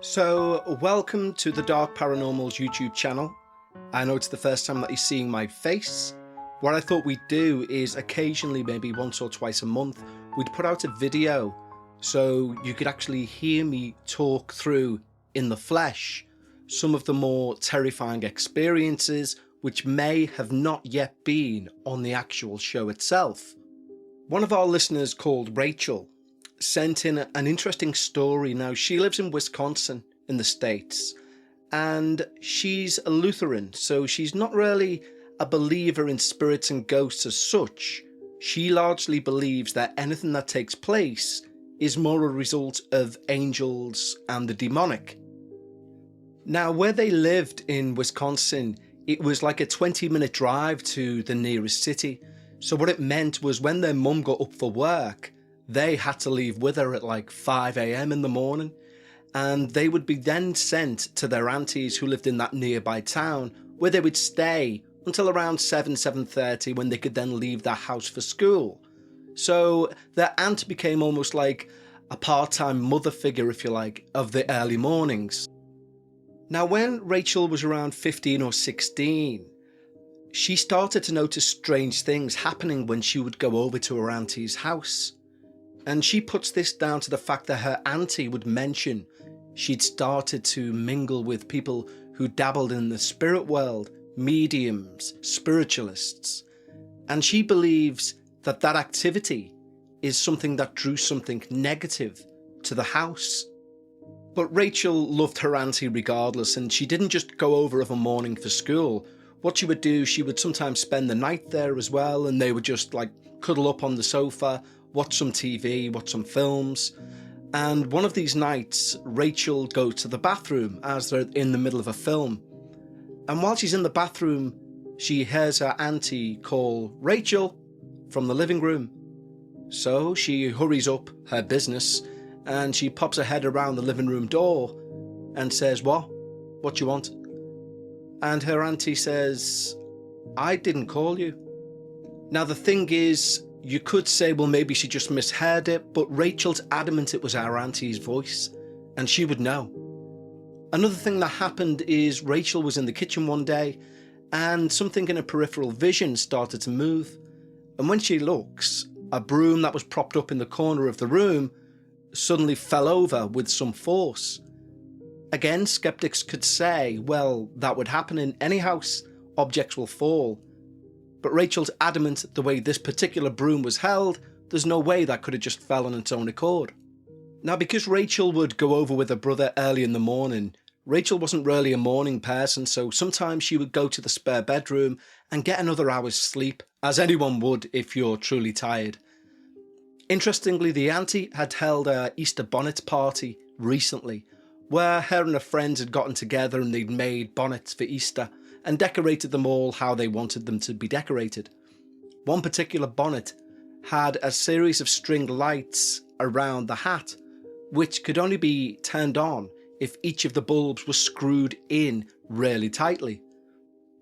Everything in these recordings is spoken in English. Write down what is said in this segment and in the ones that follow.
So, welcome to the Dark Paranormal's YouTube channel. I know it's the first time that you're seeing my face. What I thought we'd do is occasionally, maybe once or twice a month, we'd put out a video so you could actually hear me talk through in the flesh some of the more terrifying experiences which may have not yet been on the actual show itself. One of our listeners, called Rachel, sent in an interesting story. Now, she lives in Wisconsin in the States, and she's a Lutheran, so she's not really a believer in spirits and ghosts as such. She largely believes that anything that takes place is more a result of angels and the demonic. Now, where they lived in Wisconsin, it was like a 20-minute drive to the nearest city. So what it meant was when their mum got up for work, they had to leave with her at like 5 a.m. in the morning, and they would be then sent to their aunties who lived in that nearby town, where they would stay until around 7:30 when they could then leave their house for school. So their aunt became almost like a part-time mother figure, if you like, of the early mornings. Now, when Rachel was around 15 or 16, she started to notice strange things happening when she would go over to her auntie's house. And she puts this down to the fact that her auntie would mention she'd started to mingle with people who dabbled in the spirit world, mediums, spiritualists. And she believes that that activity is something that drew something negative to the house. But Rachel loved her auntie regardless, and she didn't just go over of a morning for school. What she would do, she would sometimes spend the night there as well, and they would just like cuddle up on the sofa, watch some TV, watch some films. And one of these nights, Rachel goes to the bathroom as they're in the middle of a film. And while she's in the bathroom, she hears her auntie call Rachel from the living room. So she hurries up her business and she pops her head around the living room door and says, What you want? And her auntie says, I didn't call you. Now the thing is, you could say, well, maybe she just misheard it, but Rachel's adamant it was our auntie's voice, and she would know. Another thing that happened is Rachel was in the kitchen one day, and something in her peripheral vision started to move. And when she looks, a broom that was propped up in the corner of the room suddenly fell over with some force. Again, skeptics could say, well, that would happen in any house, objects will fall. But Rachel's adamant the way this particular broom was held, there's no way that could have just fell on its own accord. Now, because Rachel would go over with her brother early in the morning, Rachel wasn't really a morning person, so sometimes she would go to the spare bedroom and get another hour's sleep, as anyone would if you're truly tired. Interestingly, the auntie had held a Easter bonnet party recently, where her and her friends had gotten together and they'd made bonnets for Easter and decorated them all how they wanted them to be decorated. One particular bonnet had a series of string lights around the hat, which could only be turned on if each of the bulbs was screwed in really tightly.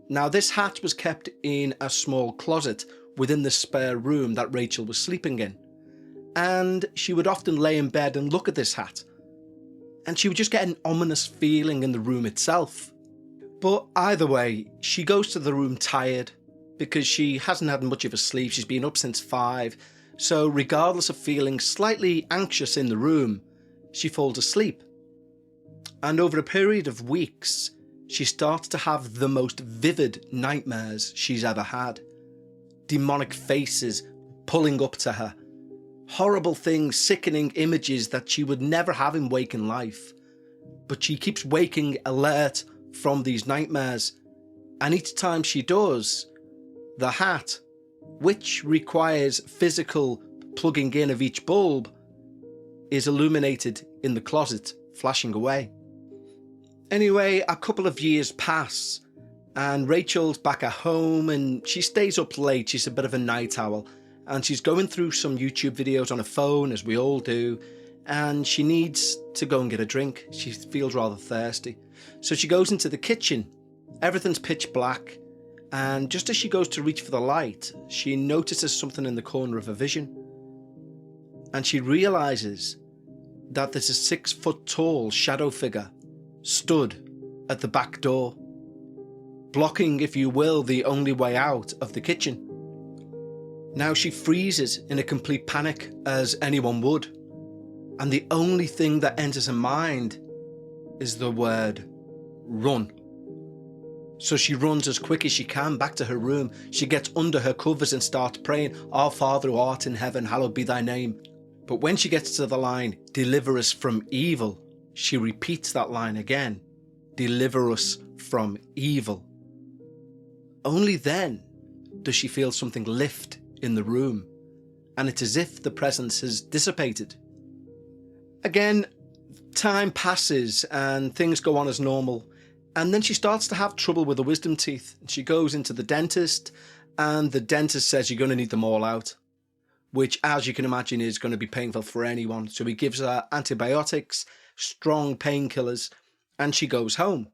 Now, this hat was kept in a small closet within the spare room that Rachel was sleeping in, and she would often lay in bed and look at this hat, and she would just get an ominous feeling in the room itself. But either way, she goes to the room tired because she hasn't had much of a sleep. She's been up since 5. So regardless of feeling slightly anxious in the room, she falls asleep. And over a period of weeks, she starts to have the most vivid nightmares she's ever had. Demonic faces pulling up to her. Horrible things, sickening images that she would never have in waking life. But she keeps waking alert from these nightmares, and each time she does, the hat, which requires physical plugging in of each bulb, is illuminated in the closet, flashing away. Anyway, a couple of years pass, and Rachel's back at home, and she stays up late. She's a bit of a night owl, and she's going through some YouTube videos on her phone, as we all do, and she needs to go and get a drink. She feels rather thirsty. So she goes into the kitchen. Everything's pitch black, and just as she goes to reach for the light, she notices something in the corner of her vision. And she realizes that there's a 6-foot tall shadow figure stood at the back door, blocking, if you will, the only way out of the kitchen. Now she freezes in a complete panic, as anyone would, and the only thing that enters her mind is the word run. So she runs as quick as she can back to her room. She gets under her covers and starts praying, "Our Father who art in heaven, hallowed be thy name." But when she gets to the line, "Deliver us from evil," she repeats that line again, "Deliver us from evil." Only then does she feel something lift in the room, and it's as if the presence has dissipated. Again, time passes and things go on as normal, and then she starts to have trouble with the wisdom teeth. She goes into the dentist, and the dentist says, "You're going to need them all out," which, as you can imagine, is going to be painful for anyone. So he gives her antibiotics, strong painkillers, and she goes home.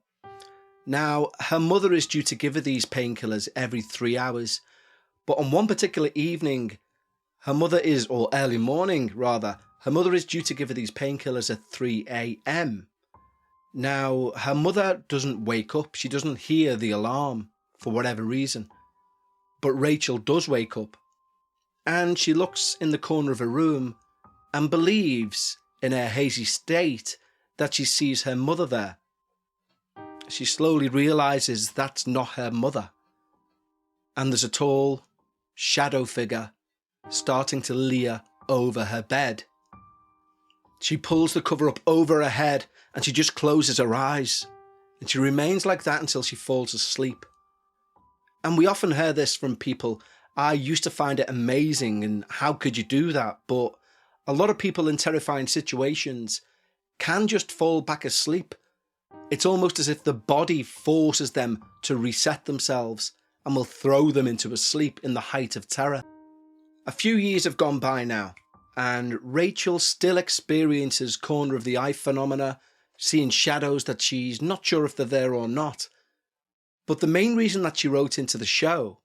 Now, her mother is due to give her these painkillers every 3 hours, but on one particular evening, or early morning rather, her mother is due to give her these painkillers at 3 a.m. Now, her mother doesn't wake up. She doesn't hear the alarm for whatever reason. But Rachel does wake up, and she looks in the corner of her room and believes, in her hazy state, that she sees her mother there. She slowly realises that's not her mother, and there's a tall shadow figure starting to leer over her bed. She pulls the cover up over her head and she just closes her eyes, and she remains like that until she falls asleep. And we often hear this from people. I used to find it amazing, and how could you do that? But a lot of people in terrifying situations can just fall back asleep. It's almost as if the body forces them to reset themselves and will throw them into a sleep in the height of terror. A few years have gone by now, and Rachel still experiences corner of the eye phenomena, seeing shadows that she's not sure if they're there or not. But the main reason that she wrote into the show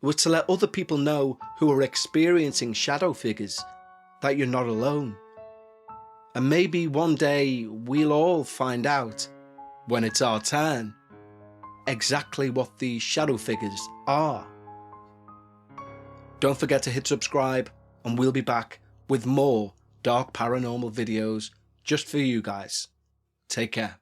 was to let other people know who are experiencing shadow figures that you're not alone. And maybe one day we'll all find out, when it's our turn, exactly what these shadow figures are. Don't forget to hit subscribe, and we'll be back with more Dark Paranormal videos just for you guys. Take care.